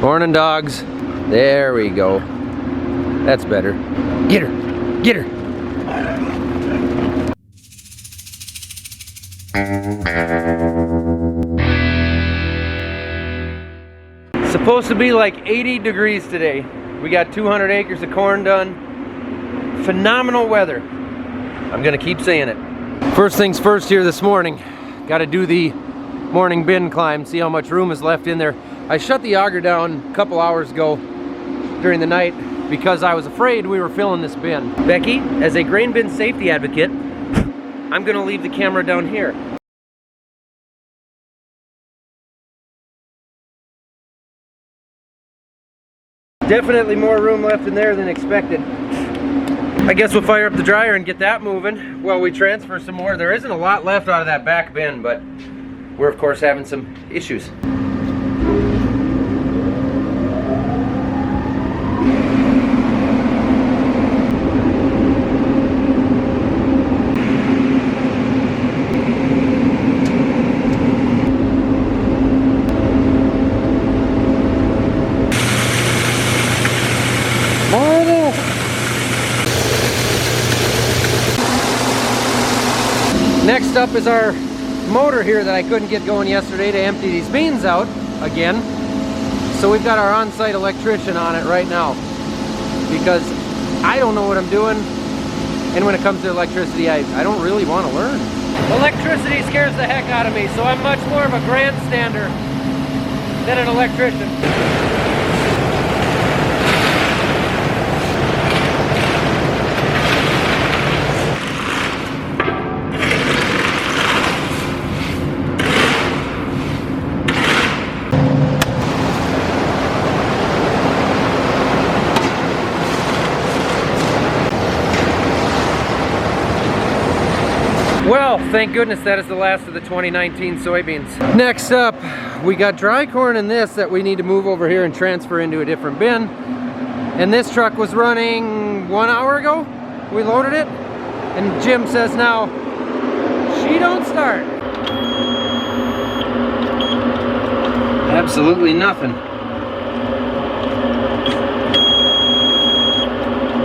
Morning, dogs. There we go. That's better. Get her. Get her. It's supposed to be like 80 degrees today. We got 200 acres of corn done. Phenomenal weather. I'm gonna keep saying it. First things first here this morning. Got to do the morning bin climb, see how much room is left in there. I shut the auger down a couple hours ago during the night because I was afraid we were filling this bin. Becky, as a grain bin safety advocate, I'm gonna leave the camera down here. Definitely more room left in there than expected. I guess we'll fire up the dryer and get that moving while we transfer some more. There isn't a lot left out of that back bin, but we're of course having some issues. Next up is our motor here that I couldn't get going yesterday to empty these beans out again. So we've got our on-site electrician on it right now because I don't know what I'm doing, and when it comes to electricity I don't really want to learn. Electricity scares the heck out of me, so I'm much more of a grandstander than an electrician. Well, thank goodness that is the last of the 2019 soybeans. Next up, we got dry corn in this that we need to move over here and transfer into a different bin. And this truck was running 1 hour ago. We loaded it, and Jim says now, she don't start. Absolutely nothing.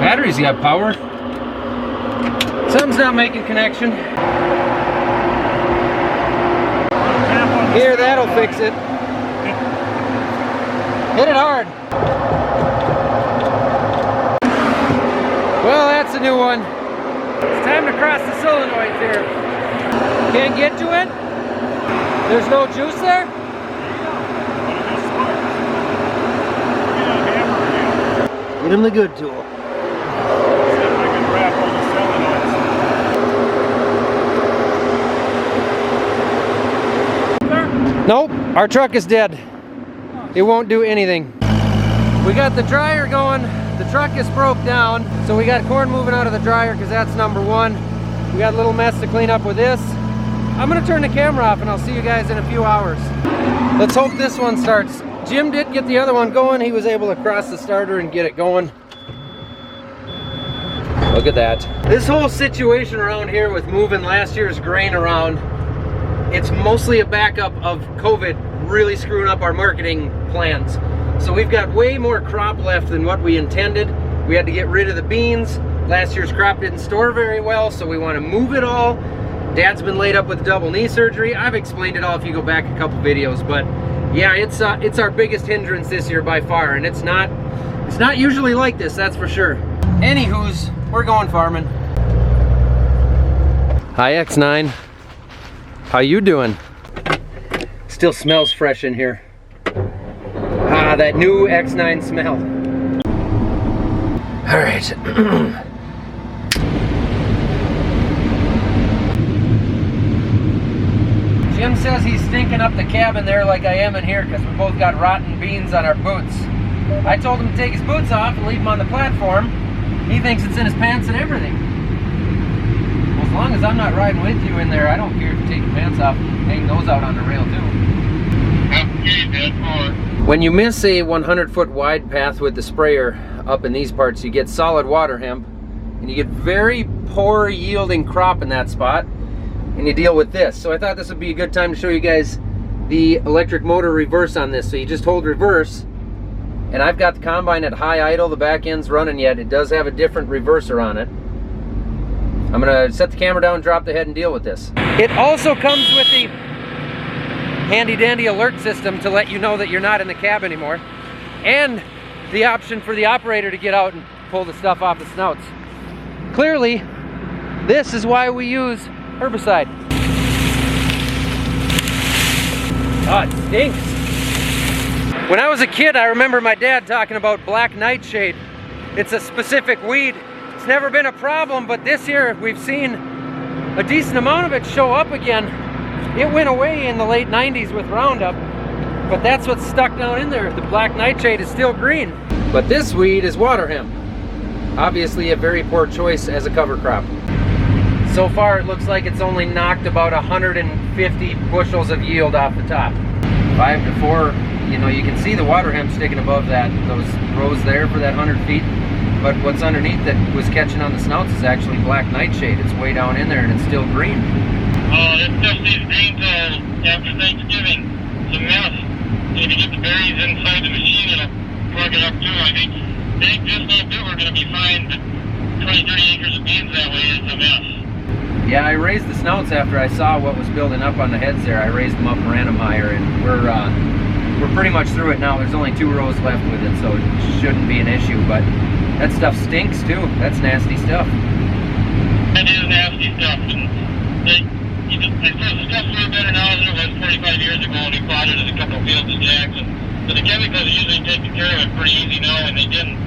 Battery's got power. Something's not making connection. Here, that'll fix it. Hit it hard. Well, that's a new one. It's time to cross the solenoids here. Can't get to it? There's no juice there? Get him the good tool. Nope, our truck is dead. It won't do anything. We got the dryer going. The truck is broke down. So we got corn moving out of the dryer because that's number one. We got a little mess to clean up with this. I'm gonna turn the camera off and I'll see you guys in a few hours. Let's hope this one starts. Jim did get the other one going. He was able to cross the starter and get it going. Look at that. This whole situation around here with moving last year's grain around, it's mostly a backup of COVID really screwing up our marketing plans. So we've got way more crop left than what we intended. We had to get rid of the beans. Last year's crop didn't store very well, so we want to move it all. Dad's been laid up with double knee surgery. I've explained it all if you go back a couple videos, but yeah, it's our biggest hindrance this year by far, and it's not usually like this, that's for sure. Anywho's, we're going farming. Hi X9. How you doing? Still smells fresh in here. Ah, that new X9 smell. All right. Jim says he's stinking up the cabin there like I am in here because we both got rotten beans on our boots. I told him to take his boots off and leave them on the platform. He thinks it's in his pants and everything. As long as I'm not riding with you in there, I don't care if you take your pants off and hang those out on the rail too. When you miss a 100-foot wide path with the sprayer up in these parts, you get solid water hemp, and you get very poor yielding crop in that spot, and you deal with this. So I thought this would be a good time to show you guys the electric motor reverse on this. So you just hold reverse, And I've got the combine at high idle, the back end's running yet. It does have a different reverser on it. I'm gonna set the camera down, drop the head, and deal with this. It also comes with the handy dandy alert system to let you know that you're not in the cab anymore, and the option for the operator to get out and pull the stuff off the snouts. Clearly, this is why we use herbicide. Oh, it stinks. When I was a kid, I remember my dad talking about black nightshade. It's a specific weed. It's never been a problem, but this year we've seen a decent amount of it show up again. It went away in the late 90s with Roundup, but that's what's stuck down in there. The black nightshade is still green. But this weed is water hemp. Obviously a very poor choice as a cover crop. So far it looks like it's only knocked about 150 bushels of yield off the top. 5 to 4, you know, you can see the water hemp sticking above that, those rows there for that 100 feet. But what's underneath that was catching on the snouts is actually black nightshade. It's way down in there and it's still green. Oh, this stuff stays green till after Thanksgiving. It's a mess. If you get the berries inside the machine, it'll plug it up too. I think just a little bit we're going to be fine, but 20, 30 acres of beans that way is a mess. Yeah, I raised the snouts after I saw what was building up on the heads there. I raised them up and ran them higher, and we're pretty much through it now. There's only 2 rows left with it, so it shouldn't be an issue, but that stuff stinks too. That's nasty stuff. That is nasty stuff, and I suppose the stuff's a little better now than it was 45 years ago when we plotted it a couple fields in Jackson. But the chemicals usually taking care of it pretty easy now, and they didn't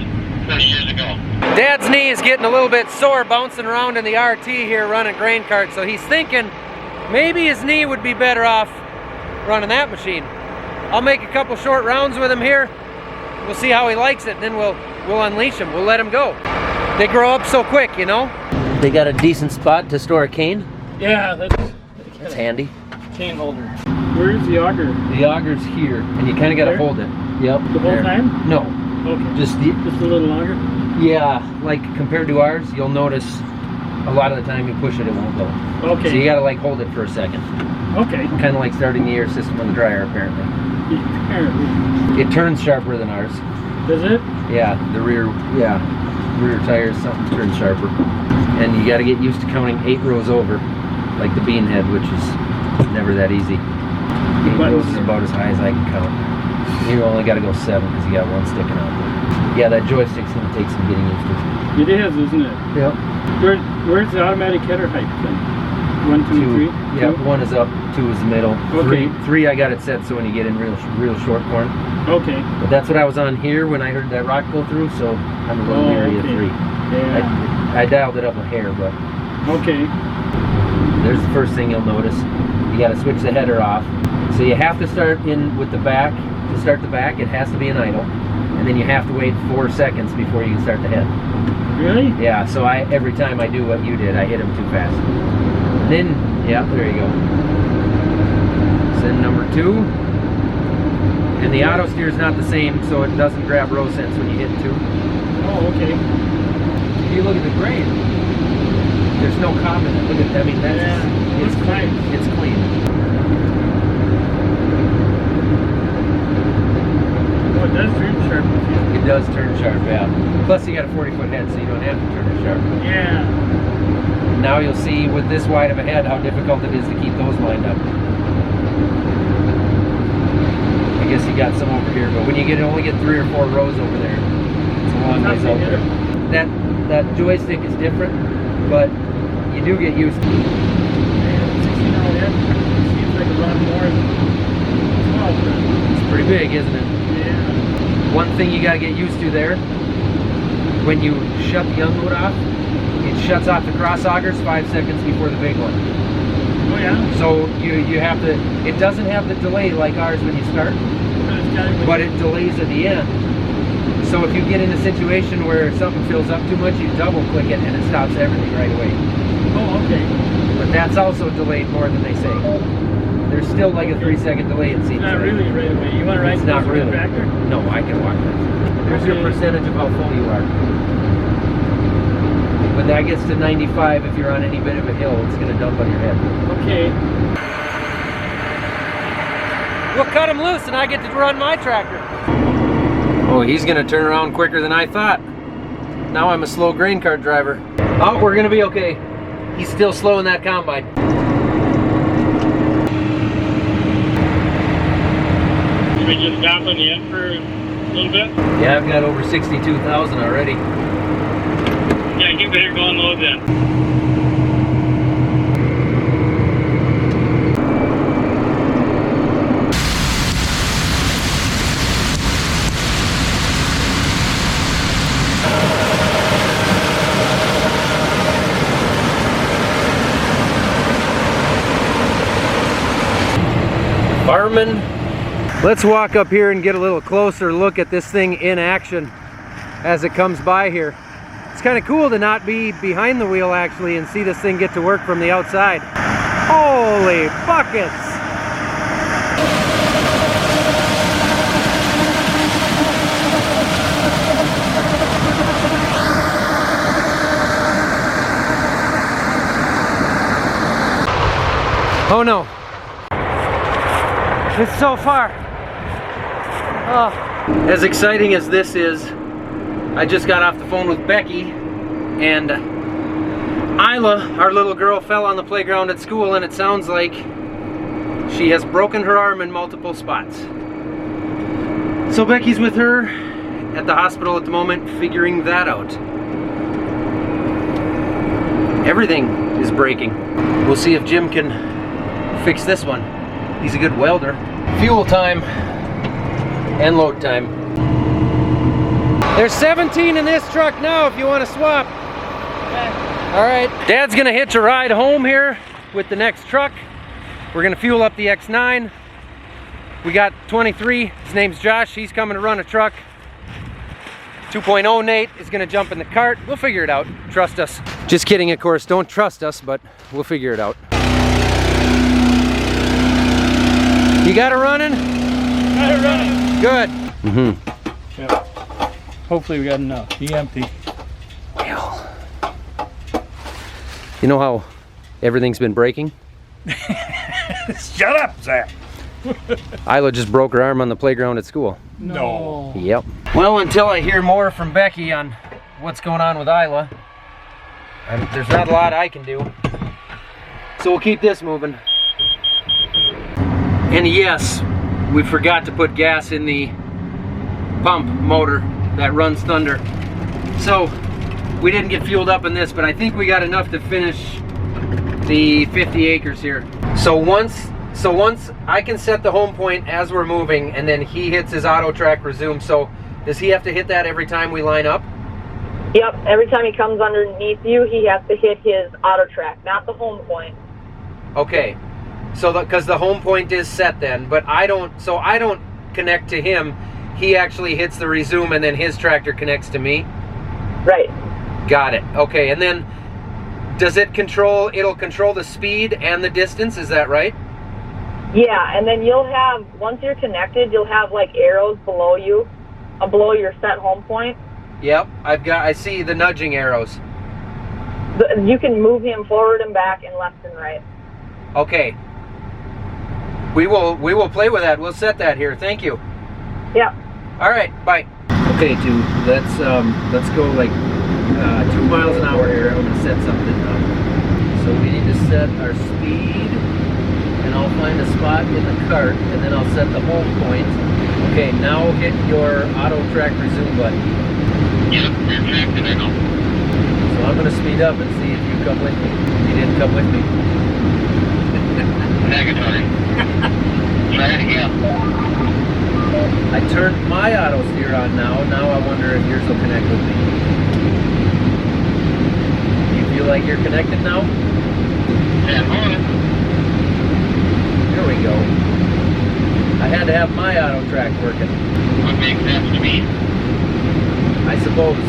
30 years ago. Dad's knee is getting a little bit sore bouncing around in the RT here running grain cart, so he's thinking maybe his knee would be better off running that machine. I'll make a couple short rounds with him here. We'll see how he likes it, and then we'll unleash him. We'll let him go. They grow up so quick, you know? They got a decent spot to store a cane. Yeah, It's handy. Cane holder. Where's the auger? The auger's here, and you kind of got to hold it. Yep. The whole time? No. Okay. Just a little longer? Yeah, like compared to ours, you'll notice a lot of the time you push it, it won't go. Okay. So you got to like hold it for a second. Okay. Kind of like starting the air system on the dryer, apparently. Apparently. It turns sharper than ours. Does it? Yeah, the rear tires, something turns sharper. And you got to get used to counting 8 rows over, like the bean head, which is never that easy. 8 rows is about as high as I can count. You only got to go 7 because you got one sticking out there. Yeah, that joystick's going to take some getting used to. It is, isn't it? Yep. Where's the automatic header height then? 1, 2, 3? Yeah, 1 is up, 2 is the middle. Okay. 3 I got it set so when you get in real short corn. Okay. But that's what I was on here when I heard that rock go through, so I'm a little leery of 3. Yeah. I dialed it up a hair, but... Okay. There's the first thing you'll notice. You got to switch the header off. So you have to start in with the back. To start the back, it has to be in idle. And then you have to wait 4 seconds before you can start the head. Really? Yeah, so every time I do what you did, I hit him too fast. And then, yeah, there you go. Send number 2. And the auto steer is not the same, so it doesn't grab row sense when you hit 2. Oh, okay. If you look at the grain, there's no cop in it. Look at that. I mean, it's clean. It's clean. Oh, it does turn sharp. It does turn sharp, yeah. Plus, you got a 40-foot head, so you don't have to turn it sharp. Yeah. Now you'll see with this wide of a head how difficult it is to keep those lined up. I guess you got some over here, but when you only get 3 or 4 rows over there, it's a long ways out there. That joystick is different, but you do get used to it. Man, 16 hour head seems like a lot more than 12. It's pretty big, isn't it? Yeah. One thing you got to get used to there, when you shut the unload off, it shuts off the cross augers 5 seconds before the big one. Oh yeah? So you have to, it doesn't have the delay like ours when you start, but it delays at the end. So if you get in a situation where something fills up too much, you double click it and it stops everything right away. Oh, okay. But that's also delayed more than they say. There's still like a 3-second delay, it seems. It's not really right away. You want to ride it's not really. Tractor? No, I can walk that. There's your percentage of how full you are. When that gets to 95, if you're on any bit of a hill, it's going to dump on your head. Okay. We'll cut them loose and I get to run my tractor. Oh, he's gonna turn around quicker than I thought. Now I'm a slow grain cart driver. Oh, we're gonna be okay. He's still slow in that combine. Should we just stop on the end for a little bit? Yeah, I've got over 62,000 already. Yeah, keep it here going low then. Fireman. Let's walk up here and get a little closer look at this thing in action as it comes by here. It's kind of cool to not be behind the wheel actually and see this thing get to work from the outside. Holy buckets! Oh no. It's so far. Oh. As exciting as this is, I just got off the phone with Becky, and Isla, our little girl, fell on the playground at school, and it sounds like she has broken her arm in multiple spots. So Becky's with her at the hospital at the moment, figuring that out. Everything is breaking. We'll see if Jim can fix this one. He's a good welder. Fuel time and load time. There's 17 in this truck now if you want to swap. All right, Dad's gonna hitch a ride home here with the next truck. We're gonna fuel up the X9. We got 23, his name's Josh, he's coming to run a truck. 2.0 Nate is gonna jump in the cart. We'll figure it out, trust us. Just kidding, of course, don't trust us, but we'll figure it out. You got it running? Got it running. Good. Yep. Hopefully we got enough. Be empty. Well, you know how everything's been breaking? Shut up, Zach. Isla just broke her arm on the playground at school. No. Yep. Well, until I hear more from Becky on what's going on with Isla, there's not a lot I can do. So we'll keep this moving. And yes, we forgot to put gas in the pump motor that runs Thunder. So we didn't get fueled up in this, but I think we got enough to finish the 50 acres here. So once I can set the home point as we're moving, and then he hits his auto track resume. So does he have to hit that every time we line up? Yep, every time he comes underneath you, he has to hit his auto track, not the home point. Okay. So because the home point is set then, but I don't connect to him. He actually hits the resume and then his tractor connects to me. Right. Got it. Okay, and then does it control, it'll control the speed and the distance, is that right? Yeah, and then you'll have, once you're connected, you'll have like arrows below you, below your set home point. Yep, I see the nudging arrows. You can move him forward and back and left and right. Okay. We will play with that. We'll set that here. Thank you. Yeah. All right. Bye. Okay, let's go like 2 miles an hour here. I'm gonna set something up. So we need to set our speed, and I'll find a spot in the cart, and then I'll set the home point. Okay, now hit your auto track resume button. Yeah, we're tracked I know. So I'm gonna speed up and see if you come with me. You didn't come with me. Negatory. Try it again. I turned my auto steer on now. Now I wonder if yours will connect with me. Do you feel like you're connected now? Yeah, hold it. There we go. I had to have my auto track working. What makes sense to me? I suppose.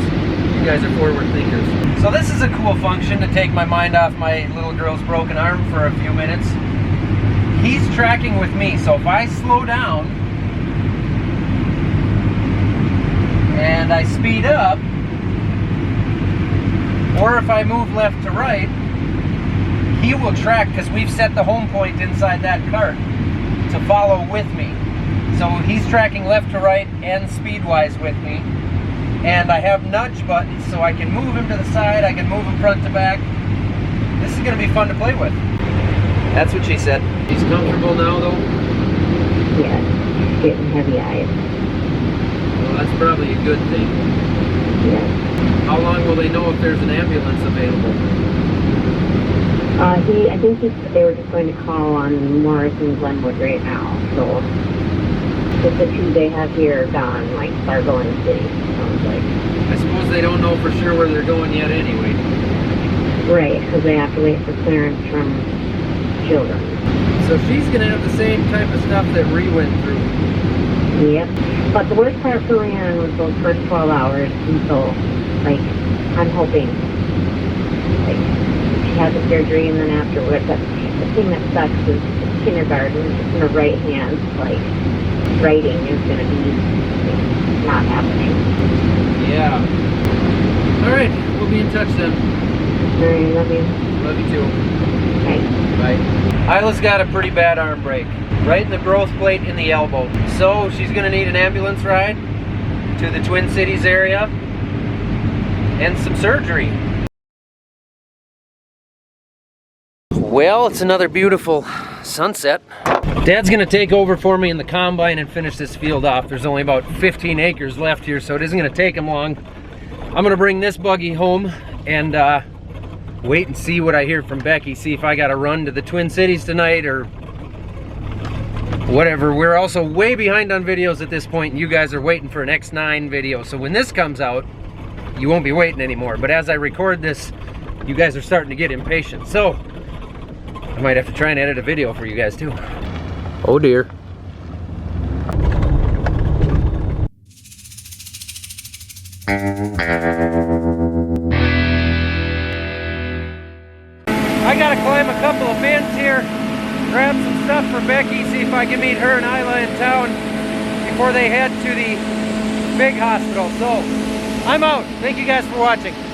You guys are forward thinkers. So this is a cool function to take my mind off my little girl's broken arm for a few minutes. He's tracking with me, so if I slow down and I speed up, or if I move left to right, he will track because we've set the home point inside that cart to follow with me. So he's tracking left to right and speed-wise with me. And I have nudge buttons so I can move him to the side, I can move him front to back. This is going to be fun to play with. That's what she said. He's comfortable now though? Yeah, he's getting heavy-eyed. Well, that's probably a good thing. Yeah. How long will they know if there's an ambulance available? I think they were just going to call on Morris and Glenwood right now, so just the two they have here are gone, like Fargo and City, sounds like. I suppose they don't know for sure where they're going yet anyway. Right, because they have to wait for clearance from children. So she's going to have the same type of stuff that Ree went through. Yep. But the worst part for Leanne was those first 12 hours, and so, like, I'm hoping, like, she has a surgery and then afterwards, but the thing that sucks is kindergarten, just in her right hand, like, writing is going to be not happening. Yeah. All right, we'll be in touch then. All right, love you. Love you too. Bye. Bye. Isla's got a pretty bad arm break, right in the growth plate in the elbow. So she's going to need an ambulance ride to the Twin Cities area and some surgery. Well, it's another beautiful sunset. Dad's gonna take over for me in the combine and finish this field off. There's only about 15 acres left here, so it isn't gonna take him long. I'm gonna bring this buggy home and wait and see what I hear from Becky, see if I gotta run to the Twin Cities tonight or whatever. We're also way behind on videos at this point, and you guys are waiting for an X9 video. So when this comes out, you won't be waiting anymore. But as I record this, you guys are starting to get impatient. So I might have to try and edit a video for you guys too. Oh dear. I gotta climb a couple of bins here, grab some stuff for Becky, see if I can meet her and Isla in town before they head to the big hospital. So I'm out. Thank you guys for watching.